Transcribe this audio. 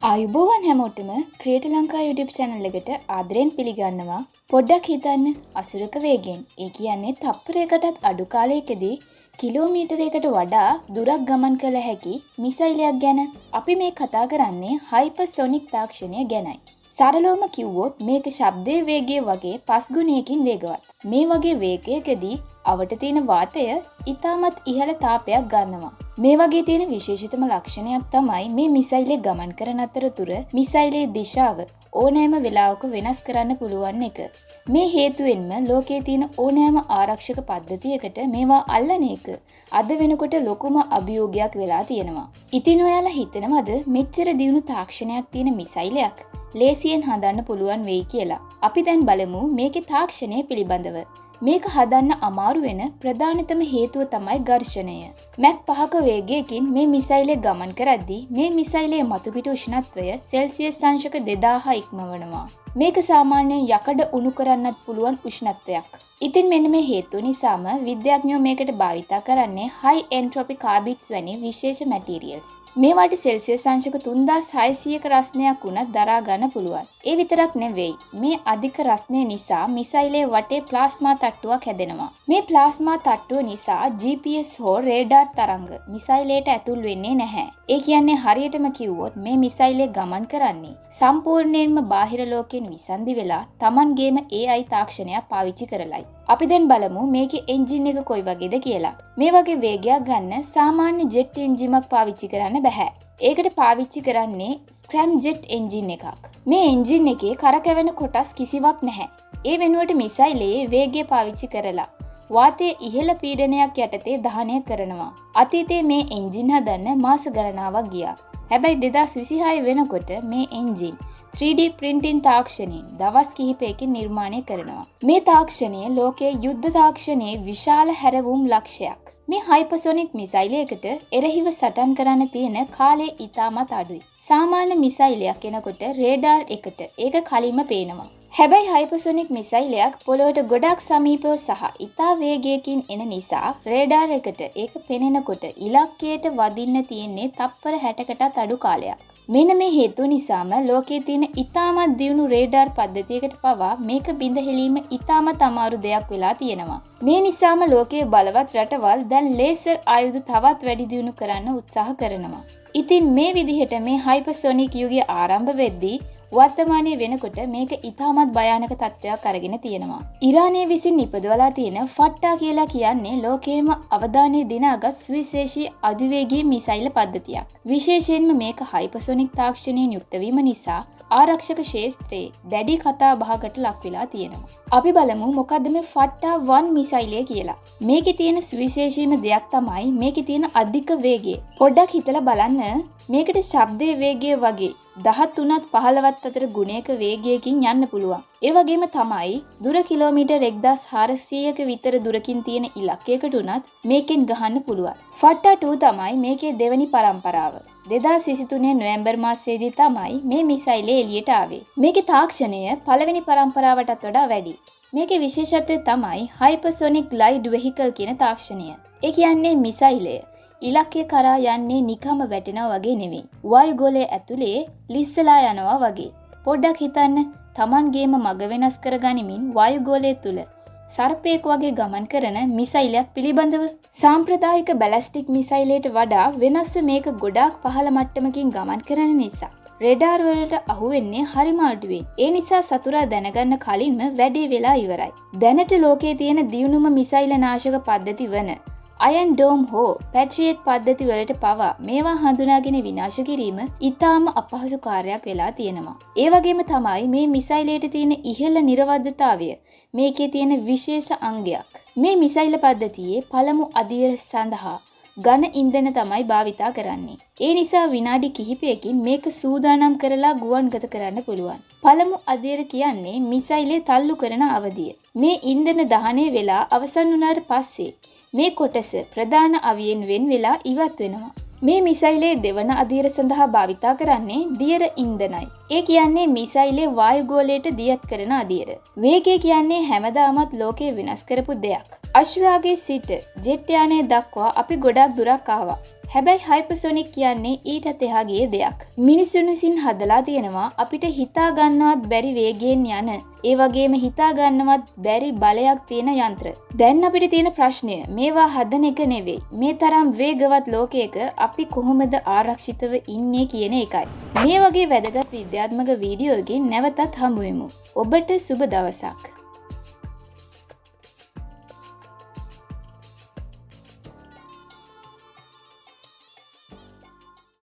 ආයුබෝවන් හැමෝටම create Lanka YouTube channel එකට ආදරෙන් පිළිගන්නවා. පොඩ්ඩක් හිතන්න අසුරක වේගෙන්. ඒ කියන්නේ තප්පරයකටත් අඩු කාලයකදී කිලෝමීටරයකට වඩා දුරක් ගමන් කළ හැකි මිසයිලයක් ගැන. අපි මේ කතා කරන්නේ හයිපර්සොනික් තාක්ෂණය ගැනයි. සරලවම කිව්වොත් මේක ශබ්දයේ වේගය වගේ 5 ගුණයකින් වේගවත්. මේ වගේ වේගයකදී අවට තියෙන වාතය ඉතාමත් ඉහළ තාපයක් ගන්නවා. මේ වගේ තියෙන විශේෂිතම ලක්ෂණයක් තමයි මේ මිසයිලේ ගමන් කරන අතරතුර මිසයිලේ දිශාව ඕනෑම වෙලාවක වෙනස් කරන්න පුළුවන් එක. මේ හේතුවෙන්ම ලෝකයේ තියෙන ඕනෑම ආරක්ෂක පද්ධතියකට මේවා අල්ලන එක අද වෙනකොට ලොකුම අභියෝගයක් වෙලා තියෙනවා. ඉතින් ඔයාලා හිතනවද මෙච්චර දියුණු තාක්ෂණයක් තියෙන මිසයිලයක් ලේසියෙන් හදන්න පුළුවන් වෙයි කියලා? අපි දැන් බලමු මේකේ තාක්ෂණය පිළිබඳව. මේක හදන්න අමාරු වෙන ප්‍රධානතම හේතුව තමයි ඝර්ෂණය. මැක් 5ක වේගයකින් මේ මිසයිලේ ගමන් කරද්දී මේ මිසයිලේ මතුපිට උෂ්ණත්වය සෙල්සියස් අංශක 2000 ඉක්මවනවා. මේක සාමාන්‍යයෙන් යකඩ උණු කරන්නත් පුළුවන් උෂ්ණත්වයක්. ඉතින් මෙන්න මේ හේතුව නිසාම විද්‍යාඥයෝ මේකට භාවිතා කරන්නේ high entropy carbons වැනි විශේෂ මැටීරියල්ස්. මේවාට සෙල්සියස් අංශක 3600ක රස්නයක් වුණත් දරා ගන්න පුළුවන්. ඒ විතරක් නෙවෙයි. මේ අධික රස්නය නිසා මිසයිලේ වටේ ප්ලාස්මා තට්ටුවක් හැදෙනවා. මේ ප්ලාස්මා තට්ටුව නිසා GPS හෝ රේඩාර් තරංග මිසයිලේට ඇතුල් වෙන්නේ නැහැ. ඒ කියන්නේ හරියටම කිව්වොත් මේ මිසයිලේ ගමන් කරන්නේ සම්පූර්ණයෙන්ම බාහිර ලෝකයෙන් විසන්දි වෙලා Tamanගේම AI තාක්ෂණයක් පාවිච්චි කරලයි. අපි දැන් බලමු මේකේ එන්ජින් එක කොයි වගේද කියලා. මේ වගේ වේගයක් ගන්න සාමාන්‍ය ජෙට් එන්ජිමක් පාවිච්චි කරන්න බෑ. ඒකට පාවිච්චි කරන්නේ ස්ක්‍රැම් ජෙට් එන්ජින් එකක්. මේ එන්ජින් එකේ කරකැවෙන කොටස් කිසිවක් නැහැ. ඒ වෙනුවට මිසයිලේ වේගය පාවිච්චි කරලා වාතයේ ඉහළ පීඩනයක් යටතේ දහනය කරනවා. අතීතයේ මේ එන්ජින් හදන්න මාස ගණනාවක් ගියා. හැබැයි 2026 වෙනකොට මේ එන්ජින් 3D printing තාක්ෂණයෙන් දවස් කිහිපයකින් නිර්මාණය කරනවා. මේ තාක්ෂණය ලෝකයේ යුද්ධ තාක්ෂණයේ විශාල හැරවුම් ලක්ෂයක්. මේ හයිපර්සොනික් මිසයිලයකට එරෙහිව සටන් කරන්න තියෙන කාලය ඉතාමත් අඩුයි. සාමාන්‍ය මිසයිලයක් එනකොට රේඩාර් එකට ඒක කලින්ම පේනවා. හැබැයි හයිපර්සොනික් මිසයිලයක් පොළොවට ගොඩක් සමීපව සහ ඉතා වේගයකින් එන නිසා රේඩාර් එකට ඒක පෙනෙනකොට ඉලක්කයට වදින්න තියෙන්නේ තප්පර 60කටත් අඩු කාලයක්. මෙන්න මේ හේතුව නිසාම ලෝකයේ තියෙන ඉතාමත් දියුණු රේඩාර් පද්ධතියකට පවා මේක බිඳ හෙලීම ඉතාමත් අමාරු දෙයක් වෙලා තියෙනවා. මේ නිසාම ලෝකයේ බලවත් රටවල් දැන් ලේසර් ආයුධ තවත් වැඩි දියුණු කරන්න උත්සාහ කරනවා. ඉතින් මේ විදිහට මේ හයිපර්සොනික් යුගය ආරම්භ වෙද්දී වර්තමානයේ වෙනකොට මේක ඉතාමත් භයානක තත්ත්වයක් අරගෙන තියෙනවා. ඉරානය විසින් නිපදවලා තියෙන ෆට්ටා කියලා කියන්නේ ලෝකයේම අවධානය දිනාගත් සුවිශේෂී අධිවේගී මිසයිල පද්ධතියක්. විශේෂයෙන්ම මේක හයිපර්සොනික් තාක්ෂණයෙන් යුක්ත වීම නිසා ආරක්ෂක ක්ෂේත්‍රයේ දැඩි කතා බහකට ලක් වෙලා තියෙනවා. අපි බලමු මොකද්ද මේ ෆට්ටා 1 මිසයිලය කියලා. මේකේ තියෙන සුවිශේෂීම දෙයක් තමයි මේකේ තියෙන අධික වේගය. පොඩ්ඩක් හිතලා බලන්න මේකට ශබ්දයේ වේගය වගේ 13ත් 15ත් අතර ගුණයක වේගයකින් යන්න පුළුවන්. ඒ වගේම තමයි දුර කිලෝමීටර් 1400ක විතර දුරකින් තියෙන ඉලක්කයකට උනත් මේකෙන් ගහන්න පුළුවන්. ෆට්ටා 2 තමයි මේකේ දෙවැනි පරම්පරාව. 2023 නොවැම්බර් මාසයේදී තමයි මේ මිසයිලය එළියට ආවේ. මේකේ තාක්ෂණය පළවෙනි පරම්පරාවටත් වඩා වැඩි. මේකේ විශේෂත්වය තමයි හයිපර්සොනික් ග්ලයිඩ් වෙහිකල් කියන තාක්ෂණය. ඒ කියන්නේ මිසයිලය ඉලක්කය කරා යන්නේ නිකම්ම වැටෙනවා වගේ නෙවෙයි. වායුගෝලයේ ඇතුලේ ලිස්සලා යනවා වගේ. පොඩ්ඩක් හිතන්න Tamanගේම මග වෙනස් කරගනිමින් වායුගෝලය තුල සර්පයෙක් වගේ ගමන් කරන මිසයිලයක් පිළිබඳව. සාම්ප්‍රදායික බැලිස්ටික් මිසයිලයට වඩා වෙනස්ව මේක ගොඩාක් පහළ මට්ටමකින් ගමන් කරන නිසා රේඩාර් වලට අහු වෙන්නේ හරිම අඩුවෙන්. ඒ නිසා සතුරා දැනගන්න කලින්ම වැඩේ වෙලා ඉවරයි. දැනට ලෝකයේ තියෙන දියුණුම මිසයිල නාශක පද්ධති වන අයන් ඩෝම් හෝ පැට්‍රියට් පද්ධති වලට පවා මේවා හඳුනාගෙන විනාශ කිරීම ඉතාම අපහසු කාර්යයක් වෙලා තියෙනවා. ඒ වගේම තමයි මේ මිසයිලයට තියෙන ඉහළ නිර්වද්‍යතාවය මේකේ තියෙන විශේෂ අංගයක්. මේ මිසයිල පද්ධතියේ පළමු අදියර සඳහා ඝන ඉන්ධන තමයි භාවිතා කරන්නේ. ඒ නිසා විනාඩි කිහිපයකින් මේක සූදානම් කරලා ගුවන්ගත කරන්න පුළුවන්. පළමු අදියර කියන්නේ මිසයිලේ තල්ලු කරන අවධිය. මේ ඉන්ධන දහනය වෙලා අවසන් වුණාට පස්සේ මේ කොටස ප්‍රධාන අවියෙන් වෙන් වෙලා ඉවත් වෙනවා. මේ මිසයිලේ දෙවන අදියර සඳහා භාවිතා කරන්නේ දියර ඉන්ධනයි. ඒ කියන්නේ මිසයිලේ වායුගෝලයට දියත් කරන අදියර. වේගය කියන්නේ හැමදාමත් ලෝකේ වෙනස් කරපු දෙයක්. අශ්වයාගේ සිට ජෙට් යානය දක්වා අපි ගොඩක් දුරක් ආවා. හැබැයි හයිපර්සොනික් කියන්නේ ඊටත් එහා ගිය දෙයක්. මිනිසුන් විසින් හදලා තියෙනවා අපිට හිතා ගන්නවත් බැරි වේගයෙන් යන, ඒ වගේම හිතා ගන්නවත් බැරි බලයක් තියෙන යන්ත්‍ර. දැන් අපිට තියෙන ප්‍රශ්නය මේවා හදන එක නෙවෙයි. මේ තරම් වේගවත් ලෝකයක අපි කොහොමද ආරක්ෂිතව ඉන්නේ කියන එකයි. මේ වගේ වැදගත් විද්‍යාත්මක වීඩියෝ එකකින් නැවතත් හමු වෙමු. ඔබට සුබ දවසක්.